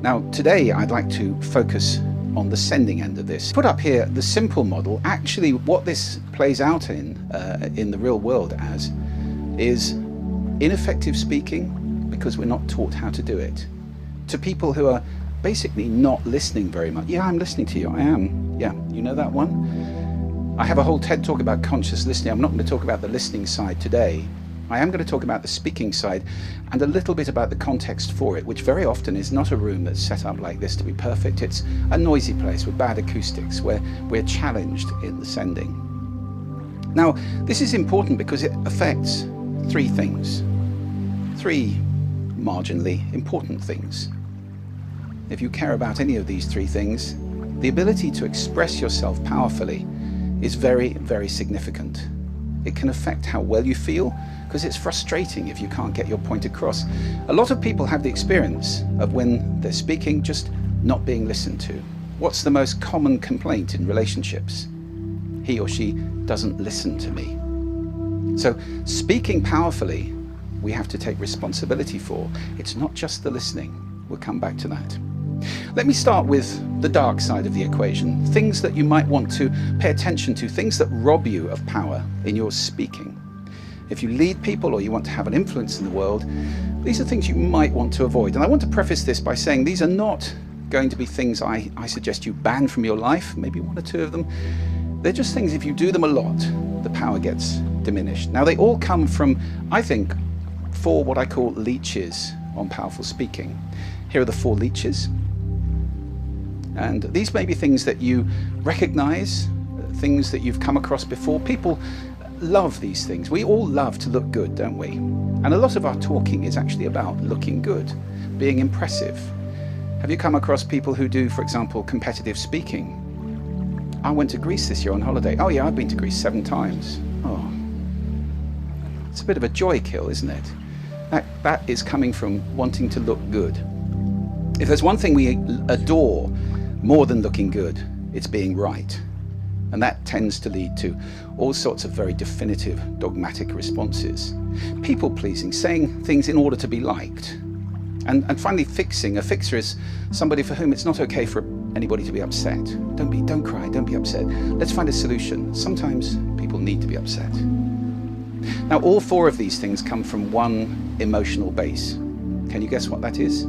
Now, today I'd like to focus on the sending end of this. Put up here the simple model. Actually, what this plays out in the real world as is ineffective speaking because we're not taught how to do it. To people who are basically not listening very much. Yeah, I'm listening to you. I am. Yeah, you know that one? I have a whole TED talk about conscious listening. I'm not going to talk about the listening side today. I am going to talk about the speaking side and a little bit about the context for it, which very often is not a room that's set up like this to be perfect. It's a noisy place with bad acoustics where we're challenged in the sending. Now, this is important because it affects three things, three marginally important things. If you care about any of these three things, the ability to express yourself powerfully is very, very significant. It can affect how well you feel, because it's frustrating if you can't get your point across. A lot of people have the experience of when they're speaking just not being listened to. What's the most common complaint in relationships? He or she doesn't listen to me. So speaking powerfully, we have to take responsibility for. It's not just the listening. We'll come back to that. Let me start with the dark side of the equation, things that you might want to pay attention to, things that rob you of power in your speaking. If you lead people or you want to have an influence in the world, these are things you might want to avoid. And I want to preface this by saying these are not going to be things I suggest you ban from your life, maybe one or two of them. They're just things, if you do them a lot, the power gets diminished. Now, they all come from, I think, 4 what I call leeches on powerful speaking. Here are the 4 leeches. And these may be things that you recognize, things that you've come across before. People love these things. We all love to look good, don't we? And a lot of our talking is actually about looking good, being impressive. Have you come across people who do, for example, competitive speaking? I went to Greece this year on holiday. Oh yeah, I've been to Greece 7 times. Oh, it's a bit of a joy kill, isn't it? That is coming from wanting to look good. If there's one thing we adore more than looking good, it's being right. And that tends to lead to all sorts of very definitive, dogmatic responses. People-pleasing, saying things in order to be liked. And finally, fixing. A fixer is somebody for whom it's not okay for anybody to be upset. Don't cry, don't be upset. Let's find a solution. Sometimes people need to be upset. Now, all 4 of these things come from one emotional base. Can you guess what that is?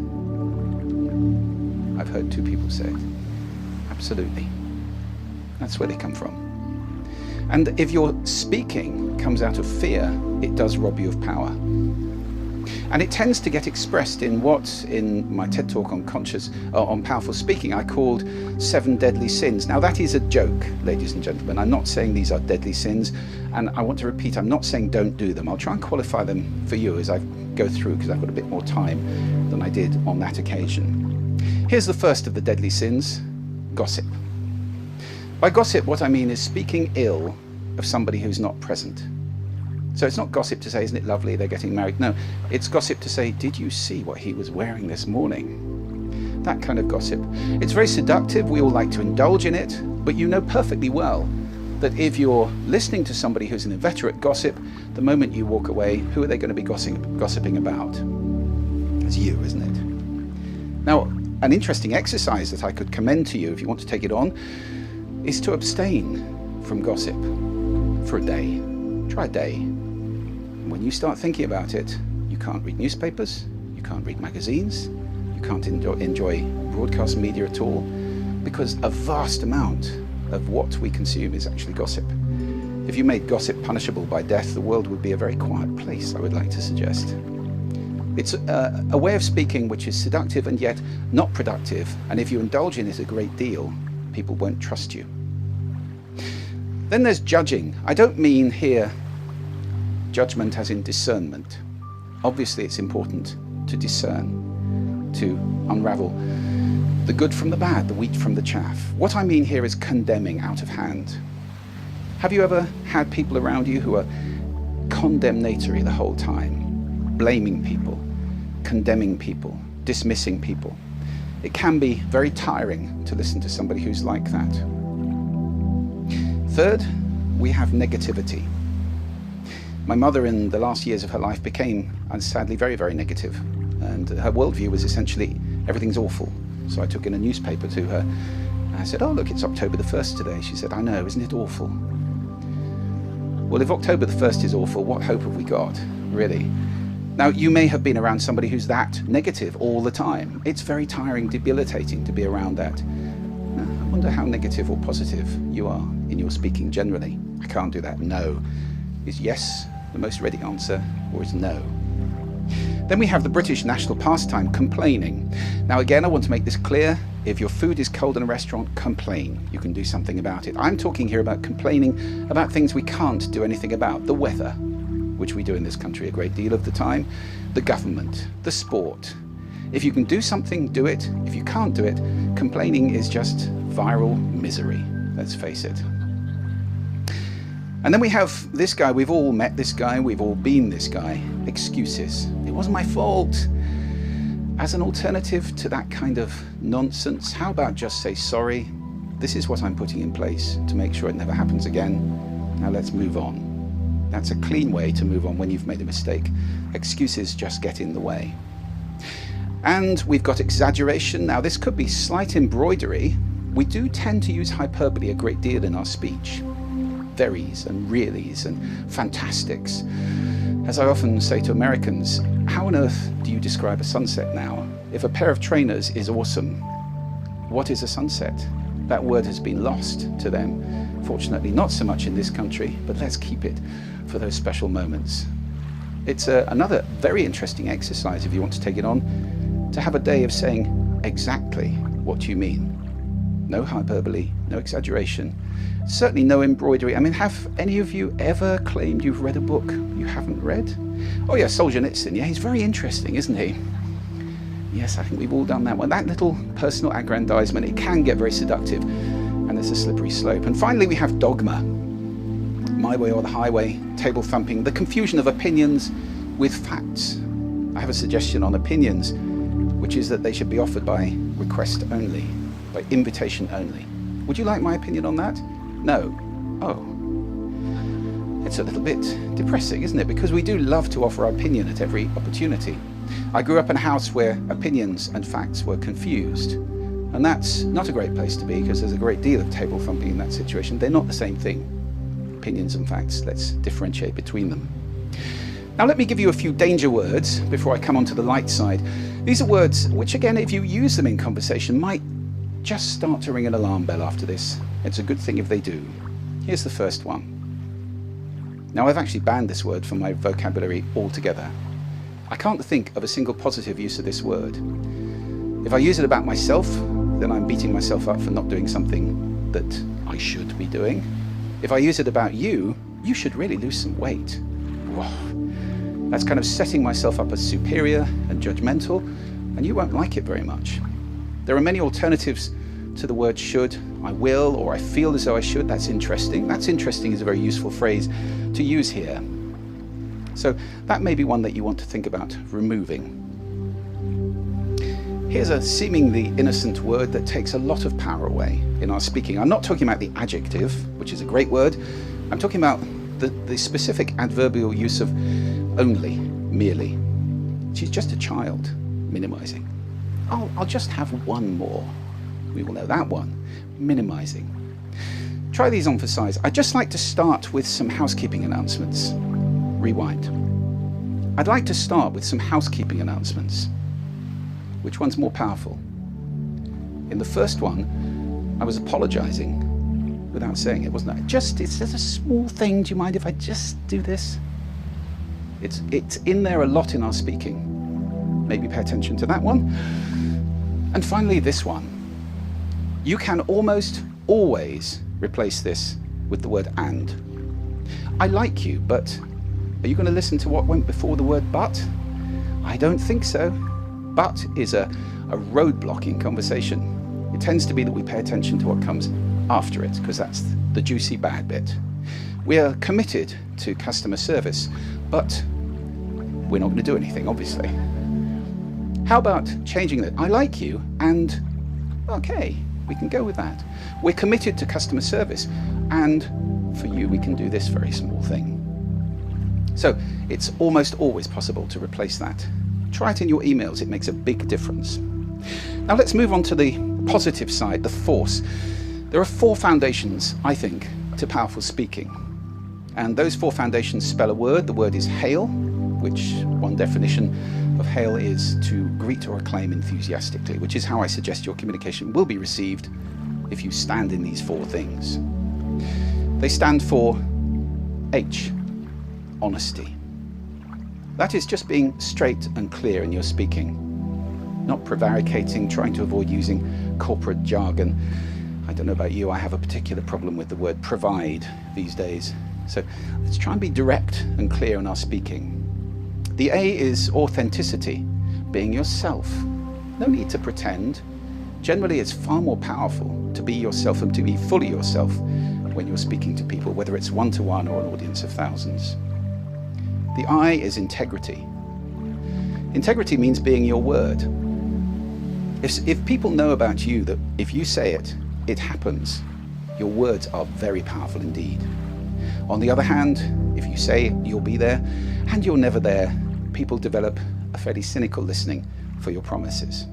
I've heard 2 people say it. Absolutely. That's where they come from. And if your speaking comes out of fear, it does rob you of power. And it tends to get expressed in what, in my TED talk on powerful speaking, I called 7 deadly sins. Now that is a joke, ladies and gentlemen. I'm not saying these are deadly sins. And I want to repeat, I'm not saying don't do them. I'll try and qualify them for you as I go through, because I've got a bit more time than I did on that occasion. Here's the first of the deadly sins, gossip. By gossip, what I mean is speaking ill of somebody who's not present. So it's not gossip to say, isn't it lovely, they're getting married? No, it's gossip to say, did you see what he was wearing this morning? That kind of gossip. It's very seductive, we all like to indulge in it, but you know perfectly well that if you're listening to somebody who's an inveterate gossip, the moment you walk away, who are they going to be gossiping about? It's you, isn't it? Now, an interesting exercise that I could commend to you if you want to take it on is to abstain from gossip for a day. Try a day. When you start thinking about it, you can't read newspapers, you can't read magazines, you can't enjoy broadcast media at all, because a vast amount of what we consume is actually gossip. If you made gossip punishable by death, the world would be a very quiet place, I would like to suggest. It's a way of speaking which is seductive and yet not productive, and if you indulge in it a great deal, people won't trust you. Then there's judging. I don't mean here judgment as in discernment. Obviously it's important to discern, to unravel the good from the bad, the wheat from the chaff. What I mean here is condemning out of hand. Have you ever had people around you who are condemnatory the whole time? Blaming people, condemning people, dismissing people. It can be very tiring to listen to somebody who's like that. Third, we have negativity. My mother in the last years of her life became, sadly, very, very negative. And her worldview was essentially everything's awful. So I took in a newspaper to her. And I said, oh, look, it's October the 1st today. She said, I know, isn't it awful? Well, if October the 1st is awful, what hope have we got, really? Now, you may have been around somebody who's that negative all the time. It's very tiring, debilitating to be around that. I wonder how negative or positive you are in your speaking generally. I can't do that. No. Is yes the most ready answer, or is no? Then we have the British national pastime, complaining. Now again, I want to make this clear. If your food is cold in a restaurant, complain. You can do something about it. I'm talking here about complaining about things we can't do anything about. The weather, which we do in this country a great deal of the time. The government, the sport. If you can do something, do it. If you can't do it, complaining is just viral misery. Let's face it. And then we have this guy. We've all met this guy. We've all been this guy. Excuses. It wasn't my fault. As an alternative to that kind of nonsense, how about just say sorry? This is what I'm putting in place to make sure it never happens again. Now let's move on. That's a clean way to move on when you've made a mistake. Excuses just get in the way. And we've got exaggeration. Now this could be slight embroidery. We do tend to use hyperbole a great deal in our speech. Verys and reallys and fantastics. As I often say to Americans, how on earth do you describe a sunset now? If a pair of trainers is awesome, what is a sunset? That word has been lost to them. Fortunately, not so much in this country, but let's keep it for those special moments. It's another very interesting exercise, if you want to take it on, to have a day of saying exactly what you mean. No hyperbole, no exaggeration, certainly no embroidery. I mean, have any of you ever claimed you've read a book you haven't read? Oh yeah, Solzhenitsyn, yeah, he's very interesting, isn't he? Yes, I think we've all done that one. That little personal aggrandizement, it can get very seductive, and it's a slippery slope. And finally, we have dogma. My way or the highway, table thumping, the confusion of opinions with facts. I have a suggestion on opinions, which is that they should be offered by request only, by invitation only. Would you like my opinion on that? No. Oh. It's a little bit depressing, isn't it? Because we do love to offer our opinion at every opportunity. I grew up in a house where opinions and facts were confused. And that's not a great place to be, because there's a great deal of table thumping in that situation. They're not the same thing. Opinions and facts, let's differentiate between them. Now let me give you a few danger words before I come on to the light side. These are words which, again, if you use them in conversation, might just start to ring an alarm bell after this. It's a good thing if they do. Here's the first one. Now, I've actually banned this word from my vocabulary altogether. I can't think of a single positive use of this word. If I use it about myself, then I'm beating myself up for not doing something that I should be doing. If I use it about you, you should really lose some weight. Whoa. That's kind of setting myself up as superior and judgmental, and you won't like it very much. There are many alternatives to the word should. I will, or I feel as though I should. That's interesting. That's interesting is a very useful phrase to use here. So that may be one that you want to think about removing. Here's a seemingly innocent word that takes a lot of power away in our speaking. I'm not talking about the adjective, which is a great word. I'm talking about the specific adverbial use of only, merely. She's just a child, minimizing. I'll just have one more. We will know that one. Minimizing. Try these on for size. I'd just like to start with some housekeeping announcements. Rewind. I'd like to start with some housekeeping announcements. Which one's more powerful? In the first one, I was apologizing without saying it, wasn't I? It's just a small thing. Do you mind if I just do this? It's in there a lot in our speaking. Maybe pay attention to that one. And finally, this one. You can almost always replace this with the word and. I like you, but are you going to listen to what went before the word but? I don't think so. But is a roadblock in conversation. It tends to be that we pay attention to what comes after it, because that's the juicy bad bit. We are committed to customer service, but we're not going to do anything, obviously. How about changing that? I like you, and okay, we can go with that. We're committed to customer service, and for you, we can do this very small thing. So it's almost always possible to replace that. Try it in your emails, it makes a big difference. Now let's move on to the positive side, the force. There are 4 foundations, I think, to powerful speaking. And those 4 foundations spell a word. The word is hail, which one definition of hail is to greet or acclaim enthusiastically, which is how I suggest your communication will be received if you stand in these 4 things. They stand for H, honesty. That is just being straight and clear in your speaking, not prevaricating, trying to avoid using corporate jargon. I don't know about you, I have a particular problem with the word provide these days. So let's try and be direct and clear in our speaking. The A is authenticity, being yourself. No need to pretend. Generally, it's far more powerful to be yourself and to be fully yourself when you're speaking to people, whether it's one-to-one or an audience of thousands. The I is integrity. Integrity means being your word. If people know about you that if you say it, it happens, your words are very powerful indeed. On the other hand, if you say you'll be there and you're never there, people develop a fairly cynical listening for your promises.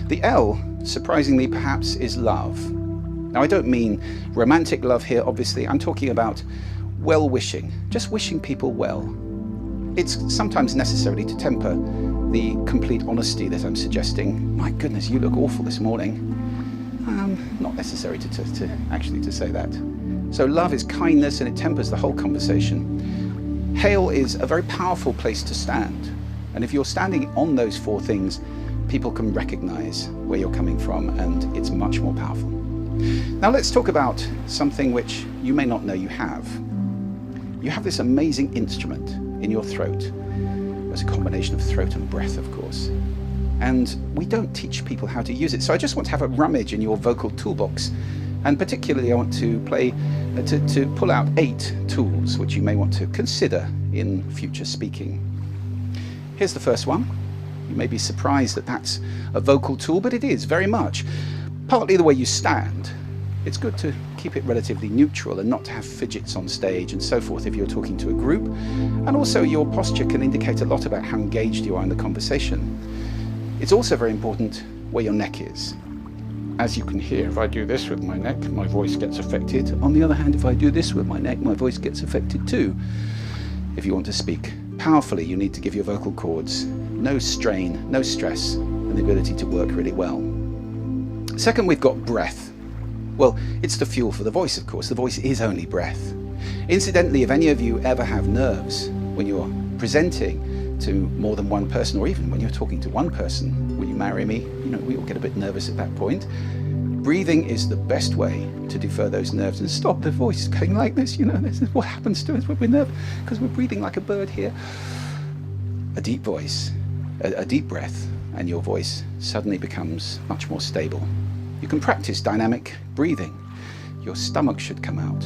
The L, surprisingly perhaps, is love. Now I don't mean romantic love here, obviously. I'm talking about well-wishing, just wishing people well. It's sometimes necessary to temper the complete honesty that I'm suggesting. My goodness, you look awful this morning. Not necessary to actually say that. So love is kindness and it tempers the whole conversation. Hail is a very powerful place to stand. And if you're standing on those 4 things, people can recognize where you're coming from and it's much more powerful. Now let's talk about something which you may not know you have. You have this amazing instrument in your throat. It's a combination of throat and breath, of course. And we don't teach people how to use it. So I just want to have a rummage in your vocal toolbox. And particularly I want to pull out 8 tools which you may want to consider in future speaking. Here's the first one. You may be surprised that that's a vocal tool, but it is very much. Partly the way you stand. It's good to keep it relatively neutral and not to have fidgets on stage and so forth if you're talking to a group. And also your posture can indicate a lot about how engaged you are in the conversation. It's also very important where your neck is. As you can hear, if I do this with my neck, my voice gets affected. On the other hand, if I do this with my neck, my voice gets affected too. If you want to speak powerfully, you need to give your vocal cords no strain, no stress, and the ability to work really well. Second, we've got breath. Well, it's the fuel for the voice, of course. The voice is only breath. Incidentally, if any of you ever have nerves when you're presenting to more than one person, or even when you're talking to one person, will you marry me? You know, we all get a bit nervous at that point. Breathing is the best way to defer those nerves and stop the voice going like this. You know, this is what happens to us when we're nervous, because we're breathing like a bird here. A deep voice, a deep breath, and your voice suddenly becomes much more stable. You can practice dynamic breathing. Your stomach should come out.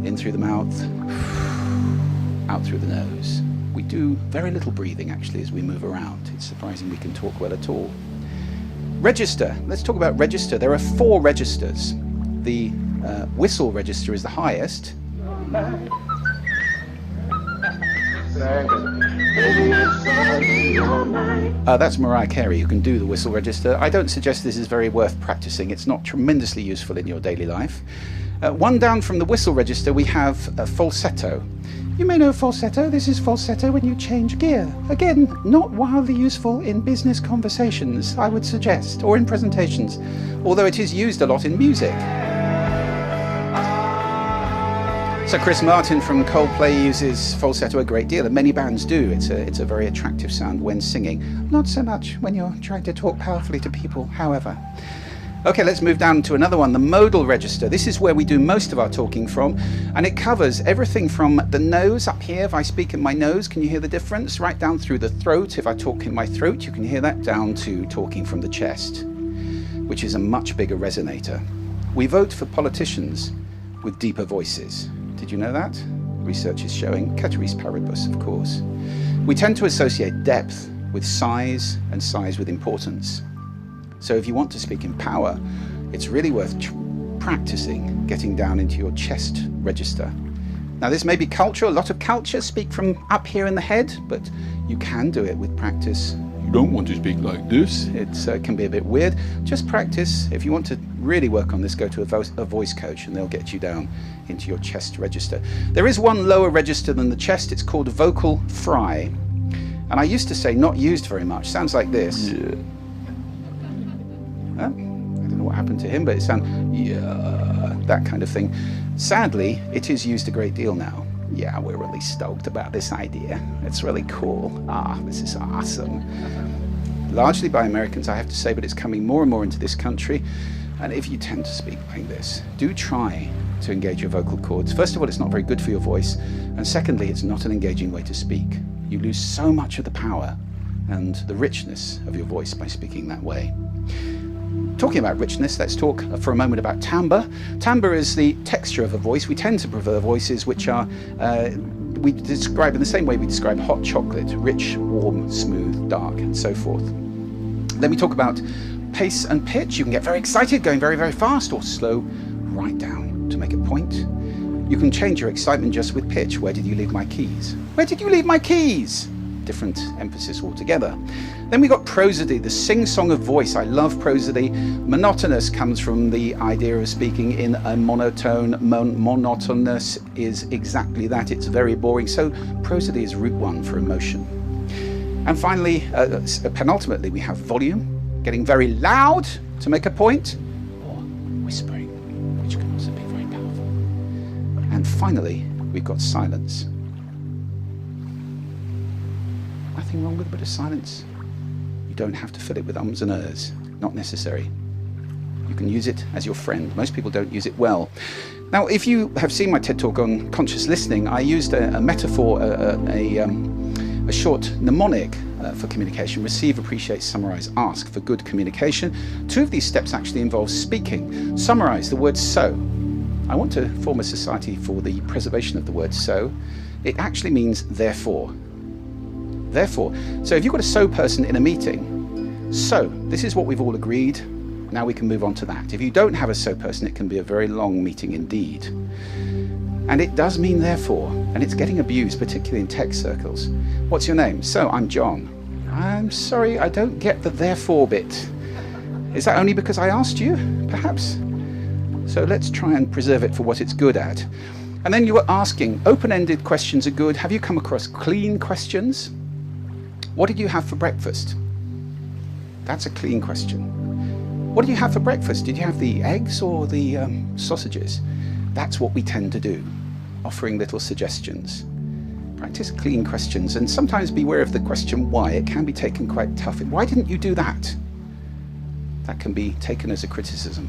In through the mouth, out through the nose. We do very little breathing actually as we move around. It's surprising we can talk well at all. Register. Let's talk about register. There are 4 registers. The whistle register is the highest. That's Mariah Carey who can do the whistle register. I don't suggest this is very worth practicing. It's not tremendously useful in your daily life. One down from the whistle register we have falsetto. You may know falsetto. This is falsetto when you change gear. Again, not wildly useful in business conversations, I would suggest, or in presentations, although it is used a lot in music. So Chris Martin from Coldplay uses falsetto a great deal, and many bands do. It's a very attractive sound when singing. Not so much when you're trying to talk powerfully to people, however. Okay, let's move down to another one, the modal register. This is where we do most of our talking from, and it covers everything from the nose up here. If I speak in my nose, can you hear the difference? Right down through the throat. If I talk in my throat, you can hear that, down to talking from the chest, which is a much bigger resonator. We vote for politicians with deeper voices. Did you know that? Research is showing, ceteris paribus, of course. We tend to associate depth with size and size with importance. So if you want to speak in power, it's really worth practicing getting down into your chest register. Now this may be cultural. A lot of cultures speak from up here in the head, but you can do it with practice you don't want to speak like this. It can be a bit weird. Just practice. If you want to really work on this, go to a voice coach and they'll get you down into your chest register. There is one lower register than the chest. It's called vocal fry. And I used to say not used very much. Sounds like this. Yeah. I don't know what happened to him, but it sounds, yeah, that kind of thing. Sadly, it is used a great deal now. Yeah, we're really stoked about this idea. It's really cool. This is awesome. Largely by Americans, I have to say, but it's coming more and more into this country. And if you tend to speak like this, do try to engage your vocal cords. First of all, it's not very good for your voice. And secondly, it's not an engaging way to speak. You lose so much of the power and the richness of your voice by speaking that way. Talking about richness, let's talk for a moment about timbre. Timbre is the texture of a voice. We tend to prefer voices which are, we describe in the same way we describe hot chocolate, rich, warm, smooth, dark, and so forth. Then we talk about pace and pitch. You can get very excited, going very, very fast, or slow, right down to make a point. You can change your excitement just with pitch. Where did you leave my keys? Where did you leave my keys? Different emphasis altogether. Then we got prosody, the sing-song of voice. I love prosody. Monotonous comes from the idea of speaking in a monotone. Monotonous is exactly that. It's very boring. So prosody is route one for emotion. And finally, penultimately, we have volume, getting very loud to make a point, or whispering, which can also be very powerful. And finally, we've got silence. Nothing wrong with a bit of silence. You don't have to fill it with ums and ers. Not necessary. You can use it as your friend. Most people don't use it well. Now, if you have seen my TED Talk on conscious listening, I used a metaphor, a short mnemonic for communication: receive, appreciate, summarize, ask, for good communication. Two of these steps actually involve speaking. Summarize the word so. I want to form a society for the preservation of the word so. It actually means therefore. Therefore. So if you've got a so person in a meeting, so this is what we've all agreed. Now we can move on to that. If you don't have a so person, it can be a very long meeting indeed. And it does mean therefore, and it's getting abused, particularly in tech circles. What's your name? So, I'm John. I'm sorry, I don't get the therefore bit. Is that only because I asked you, perhaps? So let's try and preserve it for what it's good at. And then you were asking, open-ended questions are good. Have you come across clean questions? What did you have for breakfast? That's a clean question. What did you have for breakfast? Did you have the eggs or the sausages? That's what we tend to do, offering little suggestions. Practice clean questions, and sometimes beware of the question why. It can be taken quite tough. Why didn't you do that? That can be taken as a criticism.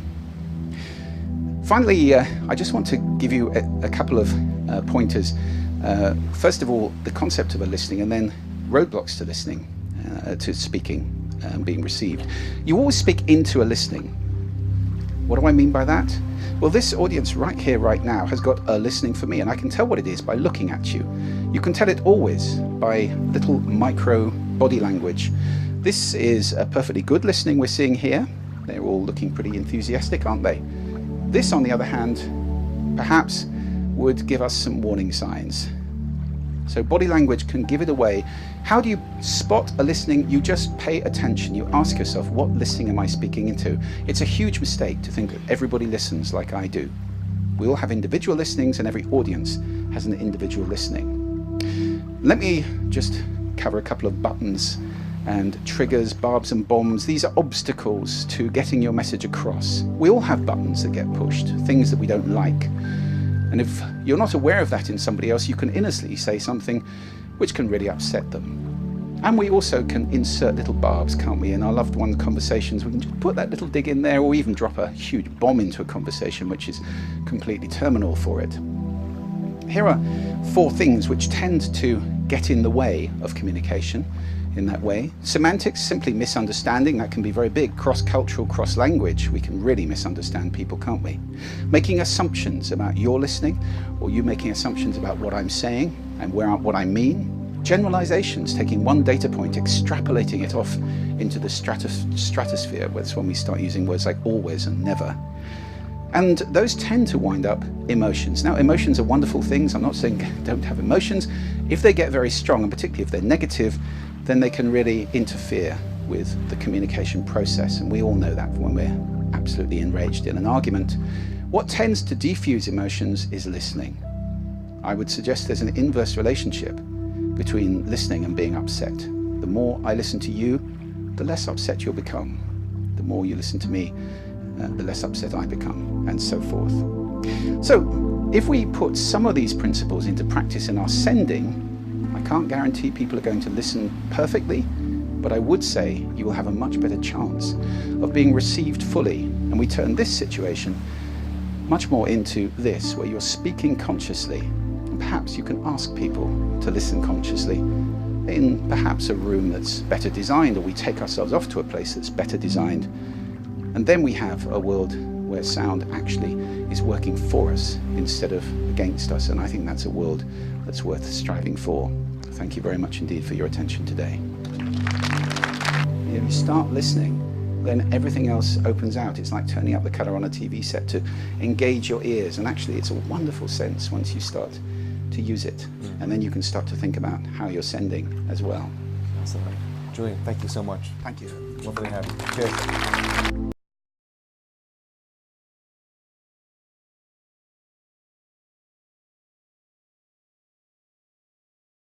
Finally, I just want to give you a couple of pointers. First of all, the concept of a listening, and then roadblocks to listening, to speaking and being received. You always speak into a listening. What do I mean by that? Well, this audience right here, right now, has got a listening for me, and I can tell what it is by looking at you. You can tell it always by little micro body language. This is a perfectly good listening we're seeing here. They're all looking pretty enthusiastic, aren't they? This, on the other hand, perhaps would give us some warning signs. So body language can give it away. How do you spot a listening? You just pay attention. You ask yourself, what listening am I speaking into? It's a huge mistake to think that everybody listens like I do. We all have individual listenings, and every audience has an individual listening. Let me just cover a couple of buttons and triggers, barbs and bombs. These are obstacles to getting your message across. We all have buttons that get pushed, things that we don't like. And if you're not aware of that in somebody else, you can innocently say something which can really upset them. And we also can insert little barbs, can't we, in our loved one conversations. We can just put that little dig in there, or even drop a huge bomb into a conversation which is completely terminal for it. Here are 4 things which tend to get in the way of communication in that way. Semantics, simply misunderstanding. That can be very big. Cross-cultural, cross-language. We can really misunderstand people, can't we? Making assumptions about your listening, or you making assumptions about what I'm saying and what I mean. Generalizations, taking one data point, extrapolating it off into the stratosphere. That's when we start using words like always and never. And those tend to wind up emotions. Now, emotions are wonderful things. I'm not saying don't have emotions. If they get very strong, and particularly if they're negative, then they can really interfere with the communication process. And we all know that when we're absolutely enraged in an argument. What tends to defuse emotions is listening. I would suggest there's an inverse relationship between listening and being upset. The more I listen to you, the less upset you'll become. The more you listen to me, the less upset I become, and so forth. So, if we put some of these principles into practice in our sending, I can't guarantee people are going to listen perfectly, but I would say you will have a much better chance of being received fully. And we turn this situation much more into this, where you're speaking consciously, and perhaps you can ask people to listen consciously in perhaps a room that's better designed, or we take ourselves off to a place that's better designed. And then we have a world where sound actually is working for us instead of against us. And I think that's a world that's worth striving for. Thank you very much indeed for your attention today. If you start listening, then everything else opens out. It's like turning up the colour on a TV set to engage your ears. And actually, it's a wonderful sense once you start to use it. And then you can start to think about how you're sending as well. Awesome. Julian, thank you so much. Thank you. Lovely to have you. Cheers.